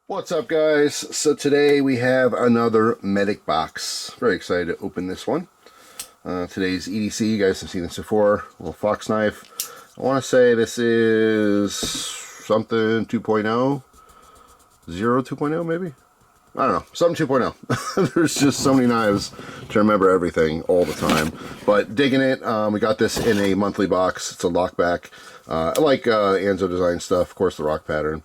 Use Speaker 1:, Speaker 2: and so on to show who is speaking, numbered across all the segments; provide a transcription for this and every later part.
Speaker 1: What's up, guys? So today we have another medic box. Very excited to open this one. Today's EDC, you guys have seen this before, a little fox knife. I want to say this is something 2.0, 2.0 maybe? I don't know, something 2.0. There's just so many knives to remember everything all the time. But digging it, we got this in a monthly box. It's a lockback. I like Anzo design stuff, of course the rock pattern.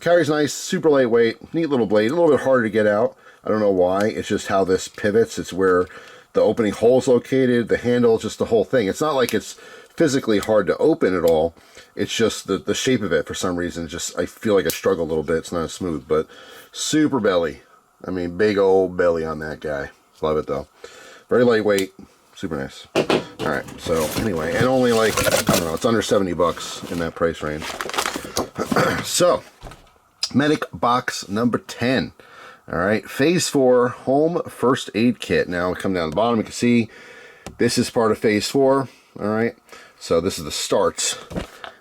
Speaker 1: Carries nice, super lightweight, neat little blade, a little bit harder to get out. I don't know why, it's just how this pivots. It's where the opening hole is located, the handle, just the whole thing. It's not like it's physically hard to open at all. It's just the shape of it for some reason. Just I feel like I struggle a little bit. It's not as smooth, but super belly. I mean, big old belly on that guy. Love it though. Very lightweight, super nice. All right, so anyway, and only like, I don't know, it's under 70 bucks in that price range. So, medic box number 10. All right, phase 4 home first aid kit. Now we come down the bottom, you can see this is part of phase 4. All right, so this is the start,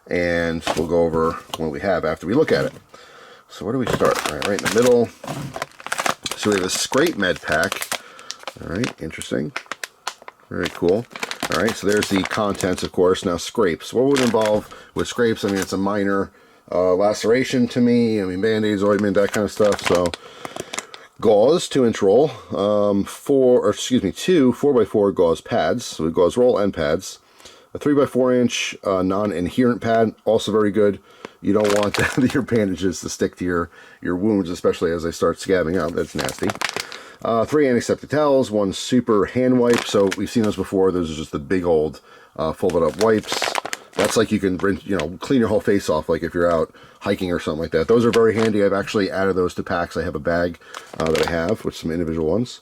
Speaker 1: and we'll go over what we have after we look at it. So where do we start? All right in the middle. So we have a scrape med pack. All right, interesting. Very cool. All right, so there's the contents, of course. Now scrapes. What would involve with scrapes? I mean, it's a minor laceration to me. I mean, band-aids, ointment, that kind of stuff. So gauze 2-inch roll, two 4x4 gauze pads. So gauze roll and pads. A 3x4-inch non-adherent pad, also very good. You don't want your bandages to stick to your wounds, especially as they start scabbing out. That's nasty. 3 antiseptic towels, 1 super hand wipe. So we've seen those before. Those are just the big old folded up wipes. That's like you can, clean your whole face off, like if you're out hiking or something like that. Those are very handy. I've actually added those to packs. I have a bag that I have with some individual ones.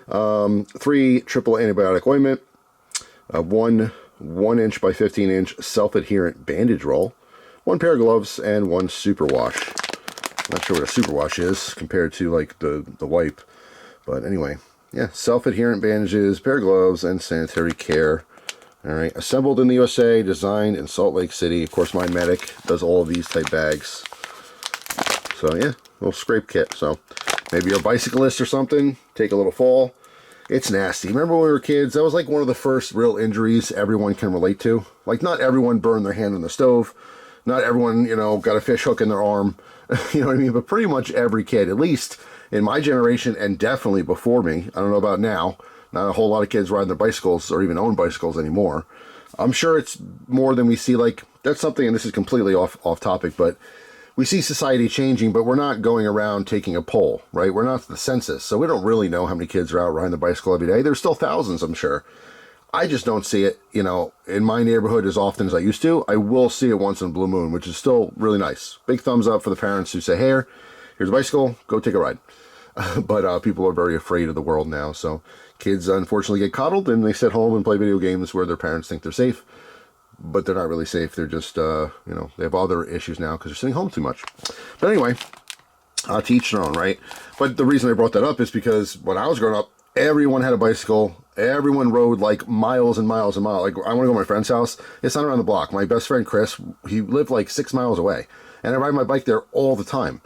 Speaker 1: 3 triple antibiotic ointment. 1 1-inch by 15-inch self-adherent bandage roll. 1 pair of gloves and 1 super wash. Not sure what a super wash is compared to like the wipe. But anyway, yeah, self-adherent bandages, pair of gloves, and sanitary care. All right, assembled in the USA, designed in Salt Lake City. Of course, my medic does all of these type bags. So yeah, little scrape kit. So maybe you're a bicyclist or something, take a little fall. It's nasty. Remember when we were kids? That was like one of the first real injuries everyone can relate to. Like not everyone burned their hand on the stove. Not everyone, got a fish hook in their arm. You know what I mean? But pretty much every kid, at least in my generation and definitely before me, I don't know about now, not a whole lot of kids riding their bicycles or even own bicycles anymore. I'm sure it's more than we see. Like, that's something, and this is completely off topic, but we see society changing, but we're not going around taking a poll, right? We're not the census, so we don't really know how many kids are out riding the bicycle every day. There's still thousands, I'm sure. I just don't see it, in my neighborhood as often as I used to. I will see it once in a blue moon, which is still really nice. Big thumbs up for the parents who say, hey, here's a bicycle, go take a ride. But people are very afraid of the world now, so kids unfortunately get coddled and they sit home and play video games where their parents think they're safe, but they're not really safe. They're just, they have other issues now because they're sitting home too much. But anyway, to each their own, right? But the reason I brought that up is because when I was growing up, everyone had a bicycle. Everyone rode like miles and miles and miles. Like I want to go to my friend's house. It's not around the block. My best friend, Chris, he lived like 6 miles away. And I ride my bike there all the time.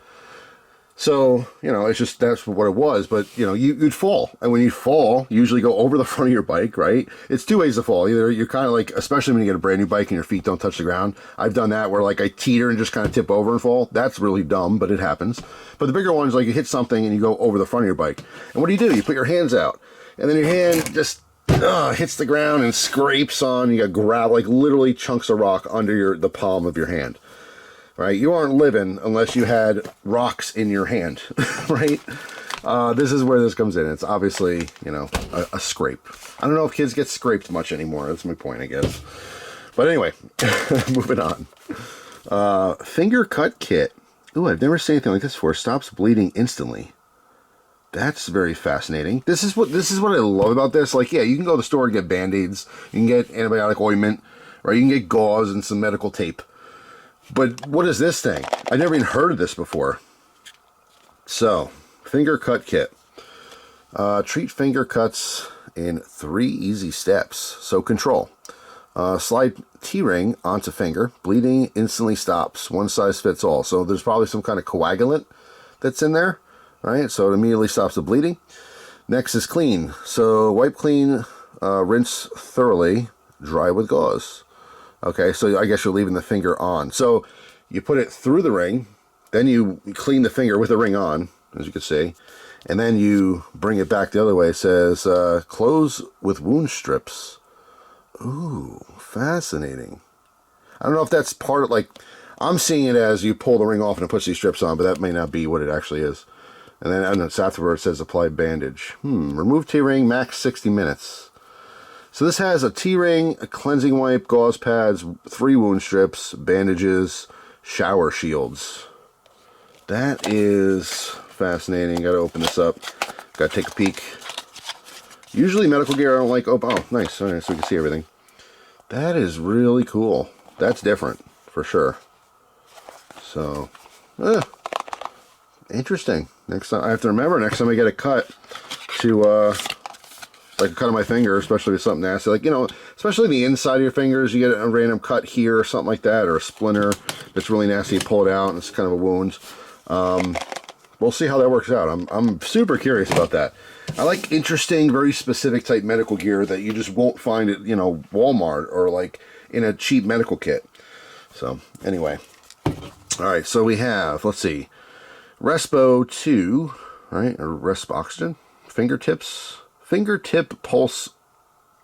Speaker 1: So, it's just, that's what it was. But, you'd fall. And when you fall, you usually go over the front of your bike, right? It's 2 ways to fall. Either you're kind of like, especially when you get a brand new bike and your feet don't touch the ground. I've done that where like I teeter and just kind of tip over and fall. That's really dumb, but it happens. But the bigger one is like you hit something and you go over the front of your bike. And what do? You put your hands out. And then your hand just hits the ground and scrapes on. You got gravel, like literally chunks of rock under the palm of your hand. Right? You aren't living unless you had rocks in your hand, right? This is where this comes in. It's obviously, a scrape. I don't know if kids get scraped much anymore. That's my point, I guess. But anyway, moving on. Finger cut kit. Ooh, I've never seen anything like this before. Stops bleeding instantly. That's very fascinating. This is what I love about this. Like, yeah, you can go to the store and get Band-Aids. You can get antibiotic ointment, right? You can get gauze and some medical tape. But what is this thing? I never even heard of this before. So, finger cut kit. Treat finger cuts in 3 easy steps. So, control. Slide T-ring onto finger. Bleeding instantly stops. One size fits all. So, there's probably some kind of coagulant that's in there, right? So it immediately stops the bleeding. Next is clean. So wipe clean, rinse thoroughly, dry with gauze. Okay, so I guess you're leaving the finger on. So you put it through the ring, then you clean the finger with the ring on, as you can see, and then you bring it back the other way. It says, close with wound strips. Ooh, fascinating. I don't know if that's part of, like, I'm seeing it as you pull the ring off and it puts these strips on, but that may not be what it actually is. And then it's afterward, it says apply bandage. Remove T-ring, max 60 minutes. So this has a T-ring, a cleansing wipe, gauze pads, 3 wound strips, bandages, shower shields. That is fascinating. Got to open this up. Got to take a peek. Usually medical gear I don't like open. Oh, nice. All right, so we can see everything. That is really cool. That's different, for sure. So, interesting. Next time, I have to remember, next time I get a cut to, like a cut of my finger, especially with something nasty, like, you know, especially the inside of your fingers, you get a random cut here or something like that, or a splinter that's really nasty, you pull it out and it's kind of a wound. We'll see how that works out. I'm super curious about that. I like interesting, very specific type medical gear that you just won't find at, you know, Walmart or like in a cheap medical kit. So anyway, all right, so we have, let's see, Respo 2, right, or Resp Oxygen, fingertip pulse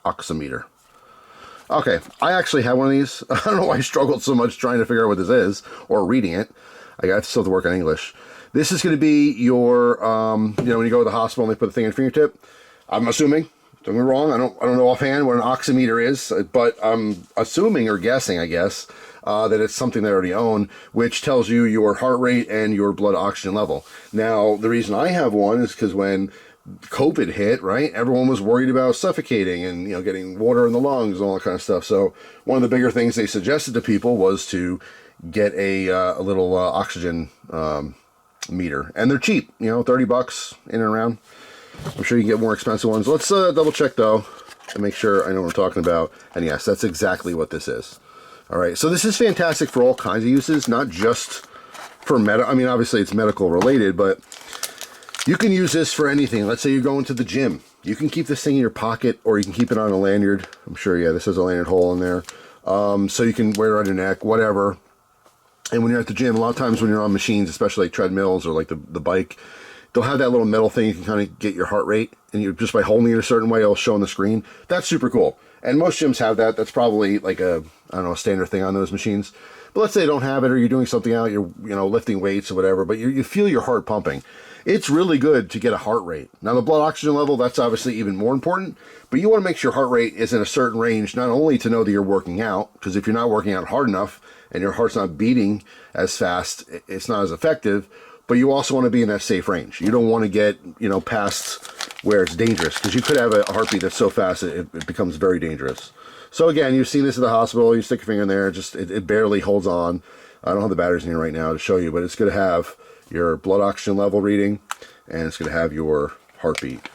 Speaker 1: oximeter. Okay, I actually have one of these. I don't know why I struggled so much trying to figure out what this is, or reading it. I got still to work on English. This is going to be your, you know, when you go to the hospital and they put the thing in your fingertip. I'm assuming, don't get me wrong, I don't know offhand what an oximeter is, but I'm assuming or guessing, I guess, that it's something they already own, which tells you your heart rate and your blood oxygen level. Now, the reason I have one is because when COVID hit, right, everyone was worried about suffocating and, you know, getting water in the lungs and all that kind of stuff. So one of the bigger things they suggested to people was to get a little oxygen meter, and they're cheap, you know, 30 bucks in and around. I'm sure you can get more expensive ones. Let's double check though and make sure I know what I'm talking about. And yes, that's exactly what this is. All right, so this is fantastic for all kinds of uses, not just for I mean, obviously it's medical related, but you can use this for anything. Let's say you're going to the gym. You can keep this thing in your pocket, or you can keep it on a lanyard. I'm sure, yeah, this has a lanyard hole in there. So you can wear it on your neck, whatever. And when you're at the gym, a lot of times when you're on machines, especially like treadmills or like the bike, they'll have that little metal thing you can kind of get your heart rate, and you just by holding it a certain way, it'll show on the screen. That's super cool. And most gyms have that. That's probably like a, I don't know, a standard thing on those machines. But let's say you don't have it, or you're doing something out, you're, you know, lifting weights or whatever, but you feel your heart pumping. It's really good to get a heart rate. Now the blood oxygen level, that's obviously even more important, but you want to make sure your heart rate is in a certain range, not only to know that you're working out, because if you're not working out hard enough and your heart's not beating as fast, it's not as effective, but you also want to be in that safe range. You don't want to get, you know, past where it's dangerous, because you could have a heartbeat that's so fast it becomes very dangerous. So again, you've seen this at the hospital, you stick your finger in there, it barely holds on. I don't have the batteries in here right now to show you, but it's going to have your blood oxygen level reading, and it's going to have your heartbeat.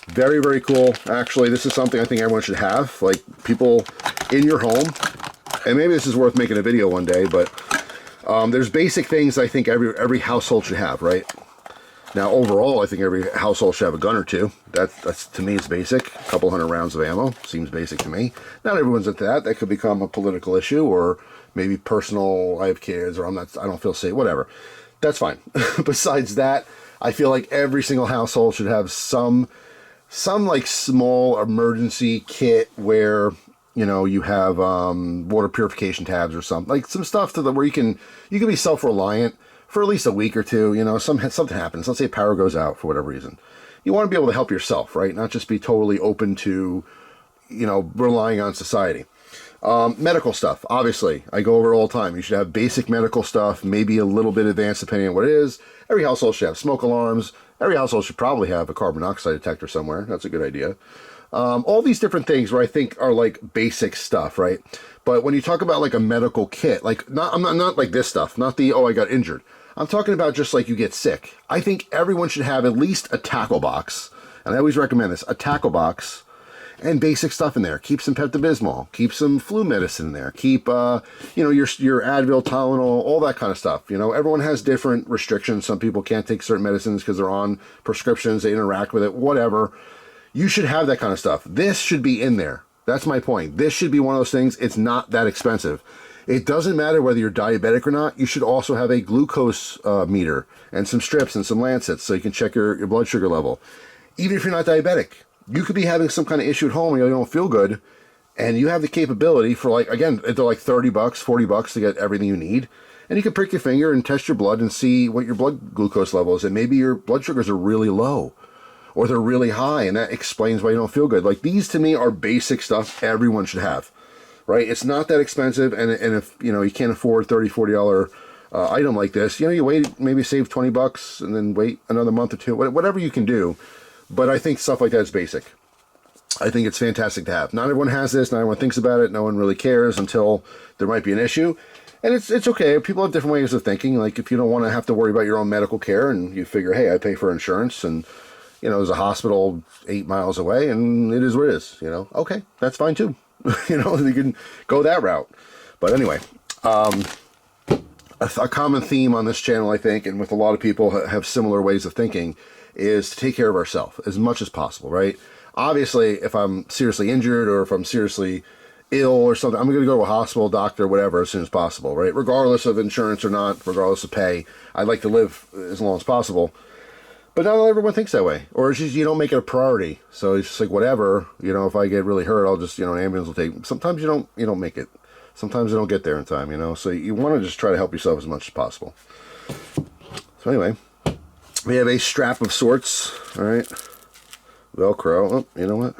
Speaker 1: Very, very cool. Actually, this is something I think everyone should have, like people in your home, and maybe this is worth making a video one day, but there's basic things I think every household should have, right? Now, overall, I think every household should have a gun or two. That's to me, is basic. A couple hundred rounds of ammo seems basic to me. Not everyone's into that. That could become a political issue, or maybe personal, I have kids, or I don't feel safe, whatever. That's fine. Besides that, I feel like every single household should have some like small emergency kit where, you know, you have water purification tabs or something, like some stuff where you can be self-reliant for at least a week or two. You know, something happens. Let's say power goes out for whatever reason. You want to be able to help yourself, right? Not just be totally open to, you know, relying on society. Medical stuff, obviously, I go over it all the time. You should have basic medical stuff, maybe a little bit advanced depending on what it is. Every household should have smoke alarms. Every household should probably have a carbon monoxide detector somewhere. That's a good idea. All these different things where I think are like basic stuff, right? But when you talk about like a medical kit, like I'm not like this stuff, not the, oh, I got injured. I'm talking about just like you get sick. I think everyone should have at least a tackle box. And I always recommend this, a tackle box. and basic stuff in there. Keep some Pepto-Bismol, keep some flu medicine in there, keep you know, your Advil, Tylenol, all that kind of stuff. You know, everyone has different restrictions. Some people can't take certain medicines because they're on prescriptions, they interact with it, whatever. You should have that kind of stuff. This should be in there. That's my point. This should be one of those things. It's not that expensive. It doesn't matter whether you're diabetic or not. You should also have a glucose meter and some strips and some lancets so you can check your blood sugar level. Even if you're not diabetic, you could be having some kind of issue at home and you don't feel good, and you have the capability for, like, again, they're like 30 bucks, 40 bucks to get everything you need. And you can prick your finger and test your blood and see what your blood glucose level is. And maybe your blood sugars are really low or they're really high, and that explains why you don't feel good. Like, these to me are basic stuff everyone should have, right? It's not that expensive. And if, you know, you can't afford $30, $40 item like this, you know, you wait, maybe save 20 bucks and then wait another month or two, whatever you can do. But I think stuff like that is basic. I think it's fantastic to have. Not everyone has this. Not everyone thinks about it. No one really cares until there might be an issue. And it's okay. People have different ways of thinking. Like, if you don't want to have to worry about your own medical care and you figure, hey, I pay for insurance and, you know, there's a hospital 8 miles away and it is what it is, you know, okay, that's fine too. You know, you can go that route. But anyway, a common theme on this channel, I think, and with a lot of people have similar ways of thinking, is to take care of ourselves as much as possible, right? Obviously, if I'm seriously injured or if I'm seriously ill or something, I'm going to go to a hospital, doctor, whatever, as soon as possible, right? Regardless of insurance or not, regardless of pay, I'd like to live as long as possible. But not everyone thinks that way, or it's just you don't make it a priority. So it's just like, whatever, you know, if I get really hurt, I'll just, you know, an ambulance will take. Sometimes you don't make it. Sometimes you don't get there in time, you know. So you want to just try to help yourself as much as possible. So anyway, we have a strap of sorts, all right? Velcro. Oh, you know what?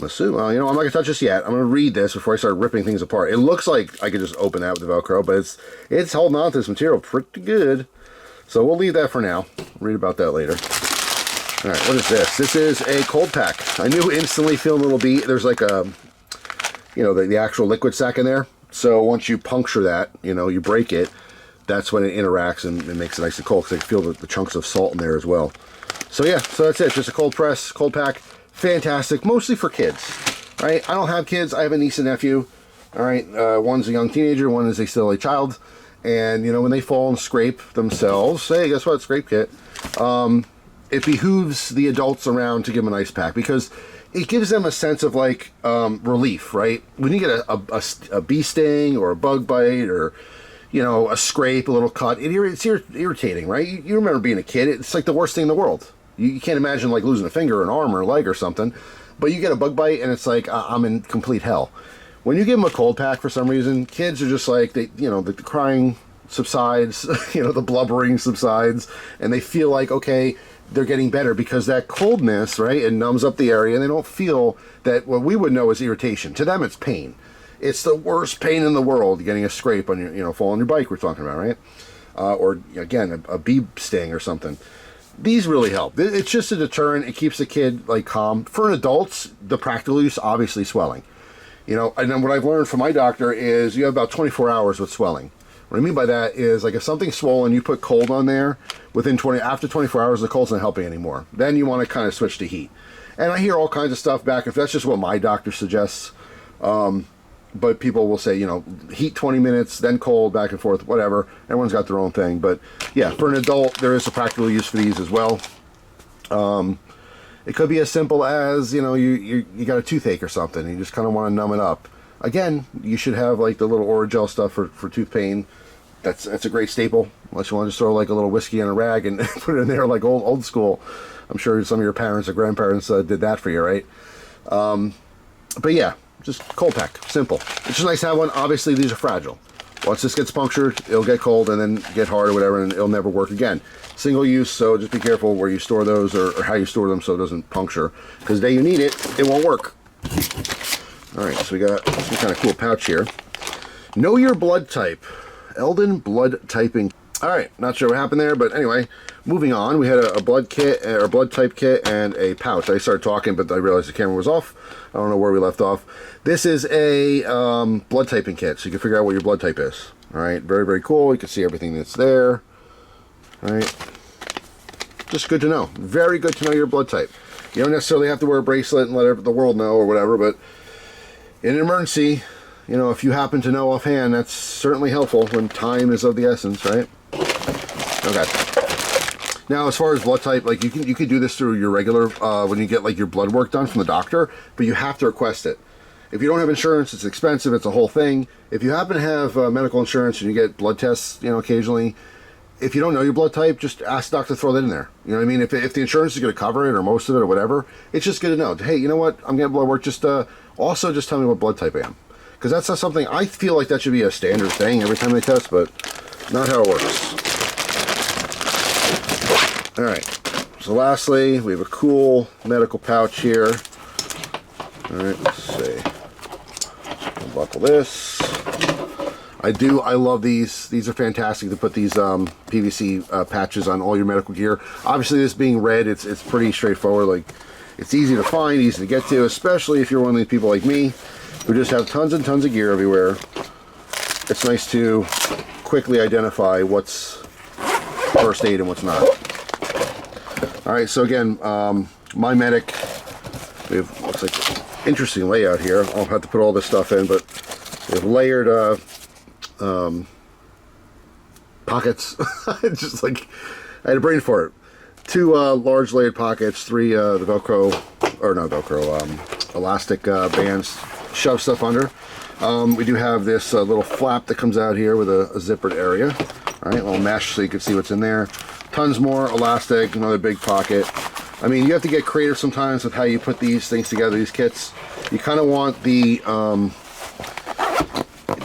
Speaker 1: Well, you know, I'm not gonna touch this yet. I'm gonna read this before I start ripping things apart. It looks like I could just open that with the Velcro, but it's holding on to this material pretty good. So we'll leave that for now. Read about that later. All right, what is this? This is a cold pack. I knew instantly feeling a little beat. There's like a, you know, the actual liquid sack in there. So once you puncture that, you know, you break it, that's when it interacts and it makes it nice and cold, because I can feel the chunks of salt in there as well. So yeah, so that's it. Just a cold press, cold pack. Fantastic, mostly for kids, right? I don't have kids. I have a niece and nephew. All right, one's a young teenager, one is still a child. And, you know, when they fall and scrape themselves, hey, guess what? Scrape kit. It behooves the adults around to give them a nice pack, because it gives them a sense of, like, relief, right? When you get a bee sting or a bug bite or, you know, a scrape, a little cut, it's irritating, right? You remember being a kid. It's like the worst thing in the world. You can't imagine, like, losing a finger or an arm or a leg or something. But you get a bug bite and it's like, I'm in complete hell. When you give them a cold pack, for some reason, kids are just like, you know, the crying subsides, you know, the blubbering subsides, and they feel like, okay, they're getting better because that coldness, right, it numbs up the area, and they don't feel that what we would know is irritation. To them, it's pain. It's the worst pain in the world, getting a scrape on your, you know, fall on your bike, we're talking about, right? Or, again, a bee sting or something. These really help. It's just a deterrent. It keeps the kid, like, calm. For an adult, the practical use, obviously swelling. You know, and then what I've learned from my doctor is you have about 24 hours with swelling. What I mean by that is, like, if something's swollen, you put cold on there, after 24 hours, the cold's not helping anymore. Then you want to kind of switch to heat. And I hear all kinds of stuff back, if that's just what my doctor suggests. But people will say, you know, heat 20 minutes, then cold, back and forth, whatever. Everyone's got their own thing. But yeah, for an adult, there is a practical use for these as well. It could be as simple as, you know, you got a toothache or something, and you just kind of want to numb it up. Again, you should have, like, the little Oragel stuff for tooth pain. That's a great staple. Unless you want to just throw, like, a little whiskey in a rag and put it in there, like old school. I'm sure some of your parents or grandparents did that for you, right? But yeah, just cold pack, simple. It's just nice to have one. Obviously, these are fragile. Once this gets punctured, it'll get cold and then get hard or whatever, and it'll never work again. Single use, so just be careful where you store those or how you store them so it doesn't puncture. Because the day you need it, it won't work. All right, so we got some kind of cool pouch here. Know your blood type. Eldon blood typing. All right, not sure what happened there, but anyway, moving on. We had a blood kit, or blood type kit, and a pouch. I started talking, but I realized the camera was off. I don't know where we left off. This is a blood typing kit, so you can figure out what your blood type is. All right, very, very cool. You can see everything that's there. All right, just good to know. Very good to know your blood type. You don't necessarily have to wear a bracelet and let the world know or whatever, but in an emergency, you know, if you happen to know offhand, that's certainly helpful when time is of the essence, right? Okay. Now, as far as blood type, like you can do this through your regular, when you get like your blood work done from the doctor, but you have to request it. If you don't have insurance, it's expensive, it's a whole thing. If you happen to have medical insurance and you get blood tests, you know, occasionally, if you don't know your blood type, just ask the doctor to throw that in there. You know what I mean? If the insurance is going to cover it or most of it or whatever, it's just good to know. Hey, you know what? I'm getting blood work. Just also just tell me what blood type I am. Because that's not something, I feel like that should be a standard thing every time they test, but not how it works. All right. So lastly, we have a cool medical pouch here. All right, let's see. Unbuckle this. I love these. These are fantastic to put these PVC patches on all your medical gear. Obviously, this being red, it's pretty straightforward. Like, it's easy to find, easy to get to, especially if you're one of these people like me who just have tons and tons of gear everywhere. It's nice to quickly identify what's first aid and what's not. All right, so again, my medic. We have, looks like, interesting layout here. I'll have to put all this stuff in, but we have layered pockets. Just like, I had a brain for it. 2 large layered pockets, 3 the Velcro, or not Velcro, elastic bands, shove stuff under. We do have this little flap that comes out here with a zippered area. All right, a little mesh so you can see what's in there. Tons more elastic, another big pocket. I mean, you have to get creative sometimes with how you put these things together, these kits. You kind of want the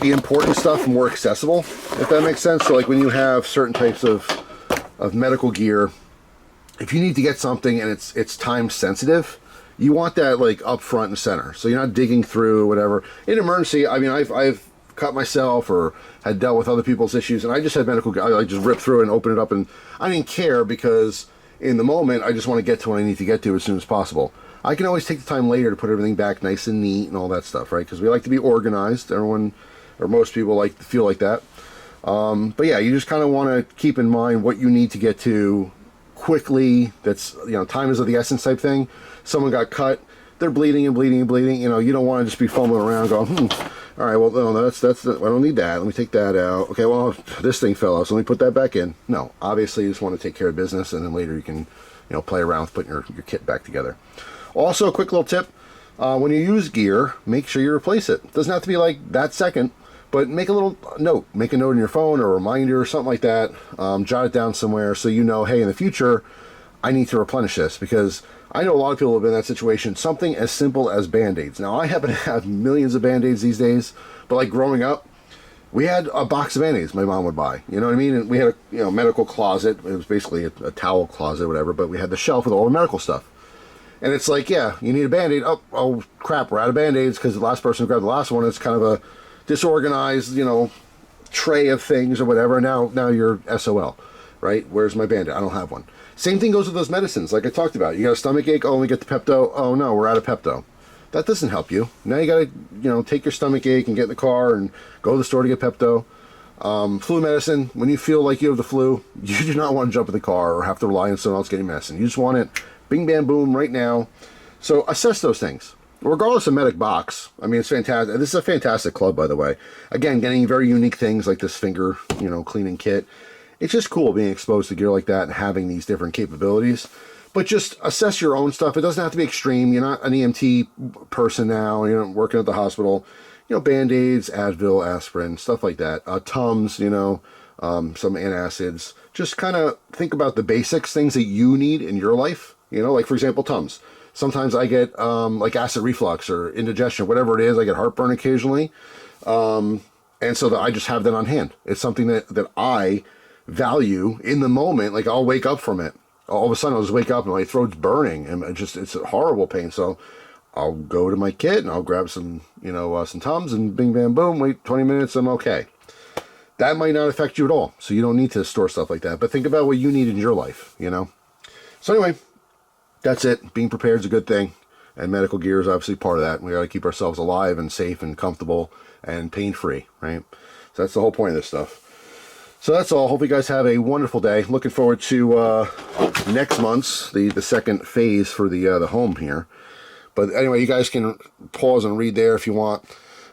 Speaker 1: important stuff more accessible, if that makes sense. So like when you have certain types of medical gear, if you need to get something and it's time sensitive, you want that like up front and center. So you're not digging through or whatever. In emergency, I mean, I've cut myself or had dealt with other people's issues, and I just had medical gear. I like just rip through it and open it up, and I didn't care because in the moment, I just want to get to what I need to get to as soon as possible. I can always take the time later to put everything back nice and neat and all that stuff, right? Because we like to be organized. Everyone, or most people, like to feel like that. But yeah, you just kind of want to keep in mind what you need to get to quickly. That's, you know, time is of the essence type thing. Someone got cut, they're bleeding and bleeding and bleeding. You know, you don't want to just be fumbling around going, all right, well, no, that's I don't need that. Let me take that out. Okay, well, this thing fell out, so let me put that back in. No, obviously you just want to take care of business, and then later you can, you know, play around with putting your kit back together. Also, a quick little tip, when you use gear, make sure you replace it. It doesn't have to be like that second, but make a little note. Make a note in your phone or a reminder or something like that. Jot it down somewhere so you know, hey, in the future, I need to replenish this, because I know a lot of people have been in that situation. Something as simple as Band-Aids. Now, I happen to have millions of Band-Aids these days, but like growing up, we had a box of Band-Aids my mom would buy. You know what I mean? And we had a, you know, medical closet. It was basically a towel closet or whatever, but we had the shelf with all the medical stuff. And it's like, yeah, you need a Band-Aid. Oh crap, we're out of Band-Aids because the last person who grabbed the last one is kind of a disorganized, you know, tray of things or whatever. Now you're SOL, right? Where's my Band-Aid? I don't have one. Same thing goes with those medicines, like I talked about. You got a stomach ache, oh, let me get the Pepto. Oh no, we're out of Pepto. That doesn't help you. Now you got to, you know, take your stomach ache and get in the car and go to the store to get Pepto. Flu medicine, when you feel like you have the flu, you do not want to jump in the car or have to rely on someone else getting medicine. You just want it, bing, bam, boom, right now. So assess those things. Regardless of medic box, I mean, it's fantastic. This is a fantastic club, by the way. Again, getting very unique things like this finger, you know, cleaning kit. It's just cool being exposed to gear like that and having these different capabilities. But just assess your own stuff. It doesn't have to be extreme. You're not an EMT person now. You're not working at the hospital. You know, Band-Aids, Advil, aspirin, stuff like that. Tums, you know, some antacids. Just kind of think about the basics, things that you need in your life. You know, like, for example, Tums. Sometimes I get, like, acid reflux or indigestion, whatever it is. I get heartburn occasionally. And so I just have that on hand. It's something that I value in the moment. Like, I'll wake up from it. All of a sudden I'll just wake up and my throat's burning and it's a horrible pain. So I'll go to my kit and I'll grab some, you know, some Tums and bing, bam, boom, wait 20 minutes, I'm okay. That might not affect you at all. So you don't need to store stuff like that, but think about what you need in your life, you know? So anyway, that's it. Being prepared is a good thing. And medical gear is obviously part of that. We got to keep ourselves alive and safe and comfortable and pain-free, right? So that's the whole point of this stuff. So that's all. Hope you guys have a wonderful day. Looking forward to next month's, the second phase for the home here. But anyway, you guys can pause and read there if you want.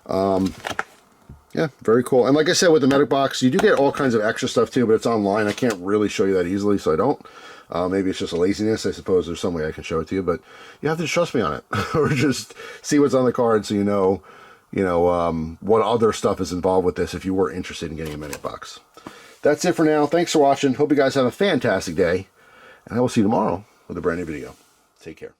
Speaker 1: Yeah, very cool. And like I said, with the medic box, you do get all kinds of extra stuff too, but it's online. I can't really show you that easily, so I don't. Maybe it's just a laziness. I suppose there's some way I can show it to you, but you have to trust me on it. Or just see what's on the card so you know, what other stuff is involved with this if you were interested in getting a medic box. That's it for now. Thanks for watching. Hope you guys have a fantastic day, and I will see you tomorrow with a brand new video. Take care.